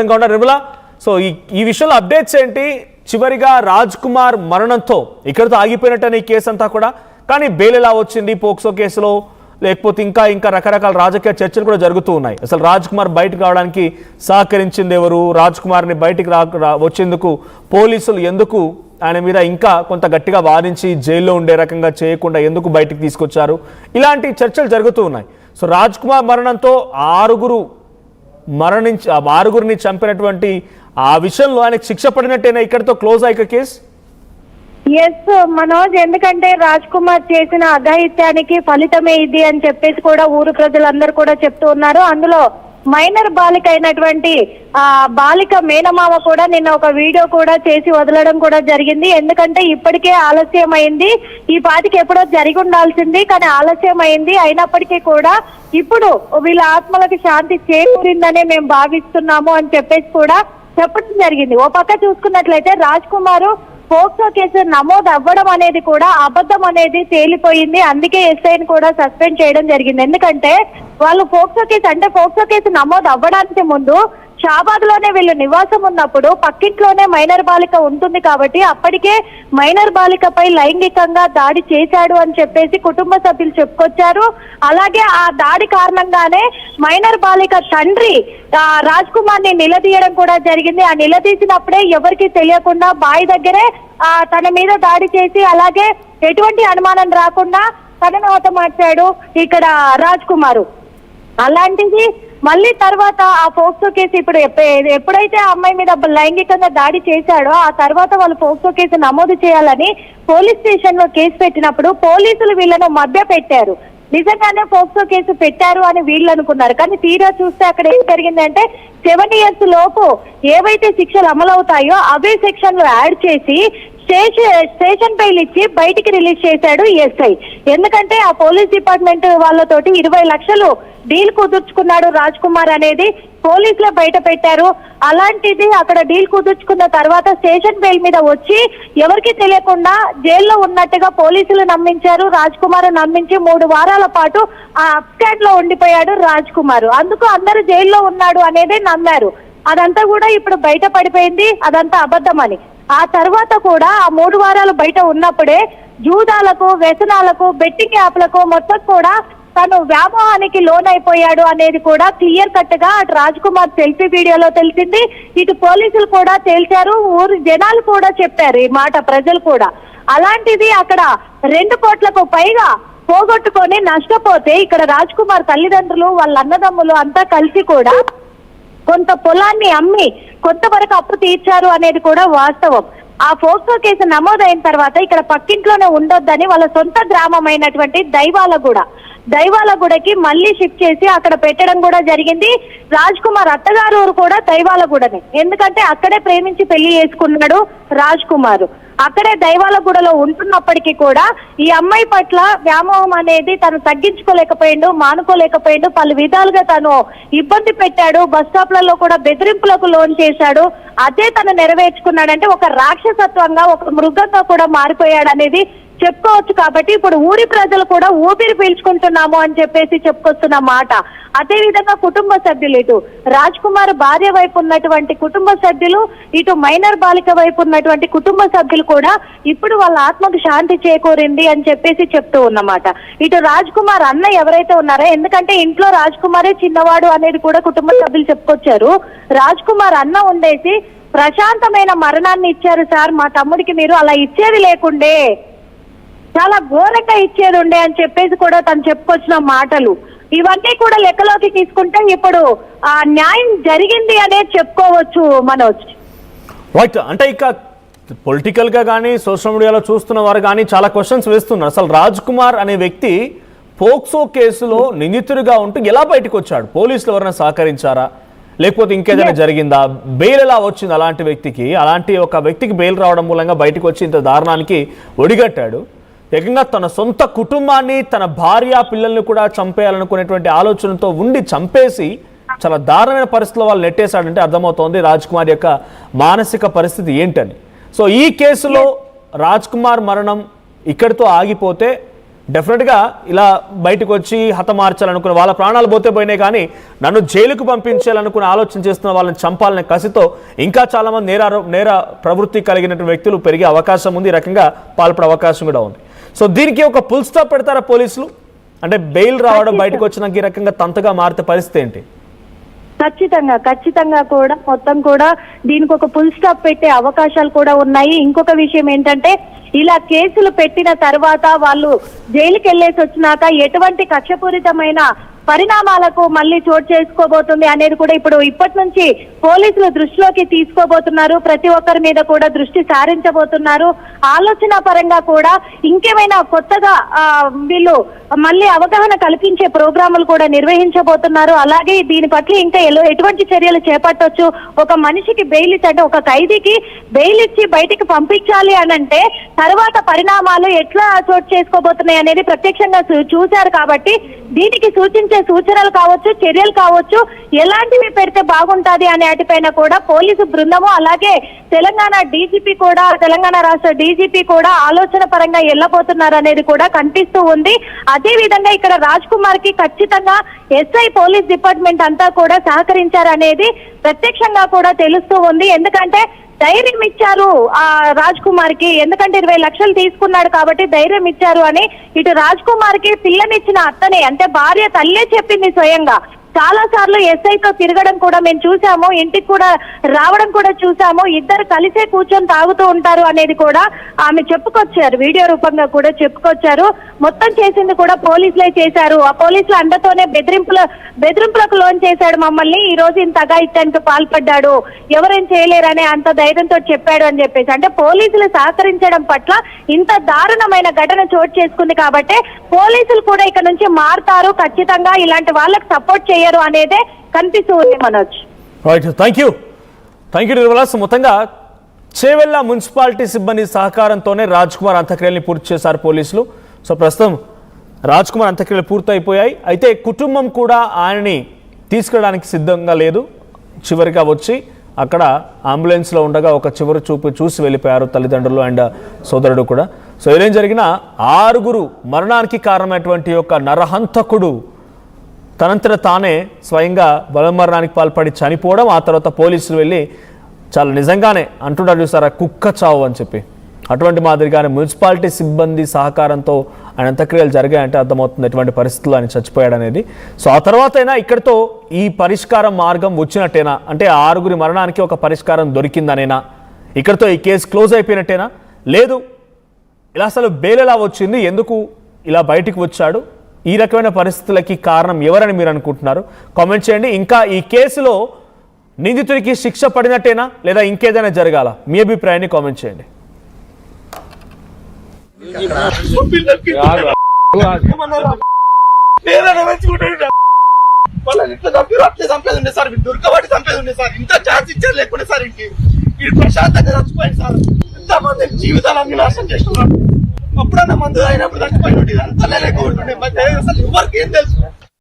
Nirmala, so ఈ విషయంలో updates ఏంటి? చివరిగా రాజ్ కుమార్ మరణంతో ఇక్కడితో ఆగిపోయినట్టనే ఈ కేసు అంతా కూడా, కానీ బెయిల్ ఎలా వచ్చింది పోక్సో కేసులో, లేకపోతే ఇంకా రకరకాల రాజకీయ చర్చలు కూడా జరుగుతూ ఉన్నాయి. అసలు రాజ్ కుమార్ బయటకు రావడానికి సహకరించింది ఎవరు? రాజ్ కుమార్ని బయటికి వచ్చేందుకు పోలీసులు ఎందుకు ఆయన మీద ఇంకా కొంత గట్టిగా వాదించి జైల్లో ఉండే రకంగా చేయకుండా ఎందుకు బయటికి తీసుకొచ్చారు? ఇలాంటి చర్చలు జరుగుతూ ఉన్నాయి. సో రాజ్ కుమార్ మరణంతో ఆరుగురిని చంపినటువంటి ఆ విషయంలో ఆయనకు శిక్ష పడినట్టేనా ఇక్కడితో క్లోజ్ అయ్యే కేసు? ఎస్ మనోజ్, ఎందుకంటే రాజ్ కుమార్ చేసిన అఘాయిత్యానికి ఫలితమే ఇది అని చెప్పేసి కూడా ఊరు ప్రజలందరూ కూడా చెప్తూ ఉన్నారు. అందులో మైనర్ బాలిక అయినటువంటి ఆ బాలిక మేనమామ కూడా నిన్న ఒక వీడియో కూడా చేసి వదలడం కూడా జరిగింది. ఎందుకంటే ఇప్పటికే ఆలస్యం అయింది, ఈ పాటికి ఎప్పుడో జరిగి ఉండాల్సింది, కానీ ఆలస్యం అయింది. అయినప్పటికీ కూడా ఇప్పుడు వీళ్ళ ఆత్మలకు శాంతి చేకూరిందనే మేము భావిస్తున్నాము అని చెప్పేసి కూడా చెప్పడం జరిగింది. ఓ పక్క చూసుకున్నట్లయితే రాజ్ కుమార్ పోక్సో కేసు నమోదు అవ్వడం అనేది కూడా అబద్ధం అనేది తేలిపోయింది. అందుకే ఎస్ఐని కూడా సస్పెండ్ చేయడం జరిగింది. ఎందుకంటే వాళ్ళు పోక్సో కేసు నమోదు అవ్వడానికి ముందు షాబాద్ లోనే వీళ్ళు నివాసం ఉన్నప్పుడు పక్కింట్లోనే మైనర్ బాలిక ఉంటుంది కాబట్టి అప్పటికే మైనర్ బాలికపై లైంగికంగా దాడి చేశాడు అని చెప్పేసి కుటుంబ సభ్యులు చెప్పుకొచ్చారు. అలాగే ఆ దాడి కారణంగానే మైనర్ బాలిక తండ్రి రాజ్ కుమార్ ని నిలదీయడం కూడా జరిగింది. ఆ నిలదీసినప్పుడే ఎవరికి తెలియకుండా బావి దగ్గరే తన మీద దాడి చేసి, అలాగే ఎటువంటి అనుమానం రాకుండా తనను హతమార్చాడు ఇక్కడ రాజ్ కుమార్. అలాంటిది మళ్ళీ తర్వాత ఆ పోక్సో కేసు ఎప్పుడైతే ఆ అమ్మాయి మీద లైంగికంగా దాడి చేశాడో ఆ తర్వాత వాళ్ళు పోక్సో కేసు నమోదు చేయాలని పోలీస్ స్టేషన్ లో కేసు పెట్టినప్పుడు పోలీసులు వీళ్ళను మధ్య పెట్టారు. నిజంగానే పోక్సో కేసు పెట్టారు అని వీళ్ళు అనుకున్నారు, కానీ తీరా చూస్తే అక్కడ ఏం జరిగిందంటే 7 years లోపు ఏవైతే శిక్షలు అమలవుతాయో అవే సెక్షన్లు యాడ్ చేసి స్టేషన్ బెయిల్ ఇచ్చి బయటికి రిలీజ్ చేశాడు ఎస్ఐ. ఎందుకంటే ఆ పోలీస్ డిపార్ట్మెంట్ వాళ్ళతోటి 20 లక్షలు డీల్ కుదుర్చుకున్నాడు రాజ్ కుమార్ అనేది పోలీసులే బయట పెట్టారు. అలాంటిది అక్కడ డీల్ కుదుర్చుకున్న తర్వాత స్టేషన్ బెయిల్ మీద వచ్చి ఎవరికి తెలియకుండా జైల్లో ఉన్నట్టుగా పోలీసులు నమ్మించారు. రాజ్ కుమార్ నమ్మించి 3 వారాల పాటు ఆ అప్స్టాండ్ లో ఉండిపోయాడు రాజ్ కుమార్. అందుకు అందరూ జైల్లో ఉన్నాడు అనేది నమ్మారు. అదంతా కూడా ఇప్పుడు బయట పడిపోయింది, అదంతా అబద్ధం అని. ఆ తర్వాత కూడా ఆ 3 వారాలు బయట ఉన్నప్పుడే జూదాలకు, వ్యసనాలకు, బెట్టింగ్ యాప్లకు మొత్తం కూడా తను వ్యామోహానికి లోనైపోయాడు అనేది కూడా క్లియర్ కట్ గా అటు రాజ్ కుమార్ సెల్ఫీ వీడియోలో తెలిసింది. ఇటు పోలీసులు కూడా తేల్చారు, ఊరు జనాలు కూడా చెప్పారు ఈ మాట, ప్రజలు కూడా. అలాంటిది అక్కడ 2 కోట్లకు పైగా పోగొట్టుకొని నష్టపోతే ఇక్కడ రాజ్ కుమార్ తల్లిదండ్రులు వాళ్ళ అన్నదమ్ములు అంతా కలిసి కూడా కొంత పొలాన్ని అమ్మి కొంతవరకు అప్పు తీర్చారు అనేది కూడా వాస్తవం. ఆ పోక్సో కేసు నమోదైన తర్వాత ఇక్కడ పక్కింట్లోనే ఉండొద్దని వాళ్ళ సొంత గ్రామం అయినటువంటి దైవాలగూడకి మళ్ళీ షిఫ్ట్ చేసి అక్కడ పెట్టడం కూడా జరిగింది. రాజ్ కుమార్ అత్తగారు ఊరు కూడా దైవాలగూడనే, ఎందుకంటే అక్కడే ప్రేమించి పెళ్లి చేసుకున్నాడు రాజ్ కుమార్. అక్కడే దైవాలగూడలో ఉంటున్నప్పటికీ కూడా ఈ అమ్మాయి పట్ల వ్యామోహం అనేది తను తగ్గించుకోలేకపోయిండు, మానుకోలేకపోయిండు. పలు విధాలుగా తను ఇబ్బంది పెట్టాడు, బస్ స్టాప్లలో కూడా బెదిరింపులకు లోన్ చేశాడు. అదే తను నెరవేర్చుకున్నాడంటే ఒక రాక్షసత్వంగా, ఒక మృగంగా కూడా మారిపోయాడు అనేది చెప్పుకోవచ్చు. కాబట్టి ఇప్పుడు ఊరి ప్రజలు కూడా ఊపిరి పీల్చుకుంటున్నాము అని చెప్పేసి చెప్పుకొస్తున్న మాట. అదే విధంగా కుటుంబ సభ్యులు, ఇటు రాజ్ కుమార్ భార్య వైపు ఉన్నటువంటి కుటుంబ సభ్యులు, ఇటు మైనర్ బాలిక వైపు ఉన్నటువంటి కుటుంబ సభ్యులు కూడా ఇప్పుడు వాళ్ళ ఆత్మకు శాంతి చేకూరింది అని చెప్పేసి చెప్తూ ఉన్నమాట. ఇటు రాజ్ కుమార్ అన్న ఎవరైతే ఉన్నారో, ఎందుకంటే ఇంట్లో రాజ్ కుమారే చిన్నవాడు అనేది కూడా కుటుంబ సభ్యులు చెప్పుకొచ్చారు. రాజ్ కుమార్ అన్న ఉండేసి ప్రశాంతమైన మరణాన్ని ఇచ్చారు సార్ మా తమ్ముడికి, మీరు అలా ఇచ్చేది లేకుండే, చాలా ఘోరంగా ఇచ్చేది ఉండే అని చెప్పేసి కూడా తను చెప్పుకొచ్చిన మాటలు. ఇవన్నీ కూడా లెక్కలోకి తీసుకుంటే ఇప్పుడు ఆ న్యాయం జరిగింది అనేది చెప్పుకోవచ్చు మనోజ్. రైట్, అంటే ఇక పొలిటికల్ గా కానీ సోషల్ మీడియాలో చూస్తున్న వారు కానీ చాలా క్వశ్చన్స్ వేస్తున్నారు. అసలు రాజ్ కుమార్ అనే వ్యక్తి పోక్సో కేసులో నిందితుడిగా ఉంటూ ఎలా బయటకు వచ్చాడు? పోలీసులు ఎవరైనా సహకరించారా, లేకపోతే ఇంకేదైనా జరిగిందా? బెయిల్ ఎలా వచ్చింది అలాంటి వ్యక్తికి బెయిల్ రావడం మూలంగా బయటకు వచ్చి ఇంత దారుణానికి ఒడిగట్టాడు? ఏకంగా తన సొంత కుటుంబాన్ని, తన భార్య పిల్లల్ని కూడా చంపేయాలనుకునేటువంటి ఆలోచనతో ఉండి చంపేసి చాలా దారుణమైన పరిస్థితిలో వాళ్ళు నెట్టేశాడంటే అర్థమవుతోంది రాజ్ కుమార్ యొక్క మానసిక పరిస్థితి ఏంటని. సో ఈ కేసులో రాజ్ కుమార్ మరణం ఇక్కడితో ఆగిపోతే డెఫినెట్గా ఇలా బయటకు వచ్చి హతమార్చాలనుకున్న వాళ్ళ ప్రాణాలు పోతే పోయినాయి, కానీ నన్ను జైలుకు పంపించాలనుకుని ఆలోచన చేస్తున్న వాళ్ళని చంపాలనే కసితో ఇంకా చాలామంది నేర ప్రవృత్తి కలిగినటువంటి వ్యక్తులు పెరిగే అవకాశం ఉంది, ఈ రకంగా పాల్పడే అవకాశం కూడా ఉంది. సో దీనికి ఒక ఫుల్ స్టాప్ పెడతారా పోలీసులు? అంటే బెయిల్ రావడం బయటకు వచ్చినాక ఈ రకంగా తంతగా మారితే పరిస్థితి ఏంటి? ఖచ్చితంగా కూడా మొత్తం కూడా దీనికి ఒక ఫుల్ స్టాప్ పెట్టే అవకాశాలు కూడా ఉన్నాయి. ఇంకొక విషయం ఏంటంటే, ఇలా కేసులు పెట్టిన తర్వాత వాళ్ళు జైలుకి వెళ్ళేసి వచ్చినాక ఎటువంటి కక్షపూరితమైన పరిణామాలకు మళ్ళీ చోటు చేసుకోబోతుంది అనేది కూడా ఇప్పటి నుంచి పోలీసులు దృష్టిలోకి తీసుకోబోతున్నారు. ప్రతి ఒక్కరి మీద కూడా దృష్టి సారించబోతున్నారు. ఆలోచన పరంగా కూడా ఇంకేమైనా కొత్తగా వీళ్ళు మళ్ళీ అవగాహన కల్పించే ప్రోగ్రాములు కూడా నిర్వహించబోతున్నారు. అలాగే దీని పట్ల ఇంకా ఎటువంటి చర్యలు చేపట్టొచ్చు, ఒక మనిషికి బెయిల్ ఇచ్చి, ఒక ఖైదీకి బెయిల్ ఇచ్చి బయటికి పంపించాలి అనంటే తర్వాత పరిణామాలు ఎట్లా చోటు చేసుకోబోతున్నాయి అనేది ప్రత్యక్షంగా చూశారు. కాబట్టి దీనికి సూచించే సూచనలు కావచ్చు, చర్యలు కావచ్చు, ఎలాంటివి పెడితే బాగుంటది అనే వాటిపైన కూడా పోలీసు బృందము, అలాగే తెలంగాణ డీజీపీ కూడా, తెలంగాణ రాష్ట్ర డీజీపీ కూడా ఆలోచన పరంగా వెళ్ళబోతున్నారు అనేది కూడా కనిపిస్తూ ఉంది. అదే విధంగా ఇక్కడ రాజ్ కుమార్ కి ఖచ్చితంగా ఎస్ఐ పోలీస్ డిపార్ట్మెంట్ అంతా కూడా సహకరించారు అనేది ప్రత్యక్షంగా కూడా తెలుస్తూ ఉంది. ఎందుకంటే ధైర్యం ఇచ్చారు ఆ రాజ్ కుమార్ కి, ఎందుకంటే 20 లక్షలు తీసుకున్నాడు కాబట్టి ధైర్యం ఇచ్చారు అని ఇటు రాజ్ కుమార్ కి పిల్లనిచ్చిన అత్తనే, అంటే భార్య తల్లే చెప్పింది స్వయంగా. చాలా సార్లు ఎస్ఐతో తిరగడం కూడా మేము చూసాము, ఇంటికి కూడా రావడం కూడా చూసాము. ఇద్దరు కలిసే కూర్చొని తాగుతూ ఉంటారు అనేది కూడా ఆమె చెప్పుకొచ్చారు, వీడియో రూపంగా కూడా చెప్పుకొచ్చారు. మొత్తం చేసింది కూడా పోలీసులే చేశారు. ఆ పోలీసుల అండతోనే బెదిరింపులకు లోన్ చేశాడు మమ్మల్ని, ఈ రోజు ఇంత అఘాయిత్యానికి పాల్పడ్డాడు, ఎవరేం చేయలేరనే అంత ధైర్యంతో చెప్పాడు అని చెప్పేసి. అంటే పోలీసులు సహకరించడం పట్ల ఇంత దారుణమైన ఘటన చోటు చేసుకుంది కాబట్టి పోలీసులు కూడా ఇక్కడ నుంచి మారుతారు, ఖచ్చితంగా ఇలాంటి వాళ్ళకి సపోర్ట్ చేయరు అనేదే కనిపిస్తూ ఉంది Manoj. Right, thank you Nirmala. మొత్తంగా చేవెళ్ళ మున్సిపాలిటీ సిబ్బంది సహకారంతోనే రాజ్ కుమార్ అంత్యక్రియల్ని పూర్తి చేశారు పోలీసులు. సో ప్రస్తుతం రాజ్ కుమార్ అంత్యక్రియలు పూర్తయిపోయాయి. అయితే కుటుంబం కూడా ఆయనని తీసుకెళ్ళడానికి సిద్ధంగా లేదు. చివరిగా వచ్చి అక్కడ అంబులెన్స్లో ఉండగా ఒక చివరి చూపు చూసి వెళ్ళిపోయారు తల్లిదండ్రులు అండ్ సోదరుడు కూడా. సో ఏం జరిగినా 6 మరణానికి కారణమైనటువంటి ఒక నరహంతకుడు తనంతట తానే స్వయంగా బలమరణానికి పాల్పడి చనిపోవడం, ఆ తర్వాత పోలీసులు వెళ్ళి చాలా నిజంగానే అంటున్నారు చూసారా, కుక్క చావు అని చెప్పి, అటువంటి మాదిరిగానే మున్సిపాలిటీ సిబ్బంది సహకారంతో ఆయన అంత్యక్రియలు జరిగాయంటే అర్థమవుతుంది ఎటువంటి పరిస్థితుల్లో ఆయన చచ్చిపోయాడు అనేది. సో ఆ తర్వాత అయినా ఇక్కడితో ఈ పరిష్కారం మార్గం వచ్చినట్టేనా, అంటే 6 మరణానికి ఒక పరిష్కారం దొరికిందనేనా, ఇక్కడితో ఈ కేసు క్లోజ్ అయిపోయినట్టేనా, లేదు ఇలా అసలు బెయిల్ ఎలా వచ్చింది, ఎందుకు ఇలా బయటికి వచ్చాడు, ఈ రకమైన పరిస్థితులకి కారణం ఎవరని మీరు అనుకుంటున్నారు? కామెంట్ చేయండి. ఇంకా ఈ కేసులో నిందితుడికి శిక్ష పడినట్టేనా లేదా ఇంకేదైనా జరగాల? మీ అభిప్రాయాన్ని కామెంట్ చేయండి. జీవితాలన్నీ నాశనం చేస్తున్నారు. అప్పుడన్నా మందు అయినప్పుడు చచ్చిపోయినట్టు అంతా లేకుంటుండే, అసలు ఎవరికి ఏం తెలుసు?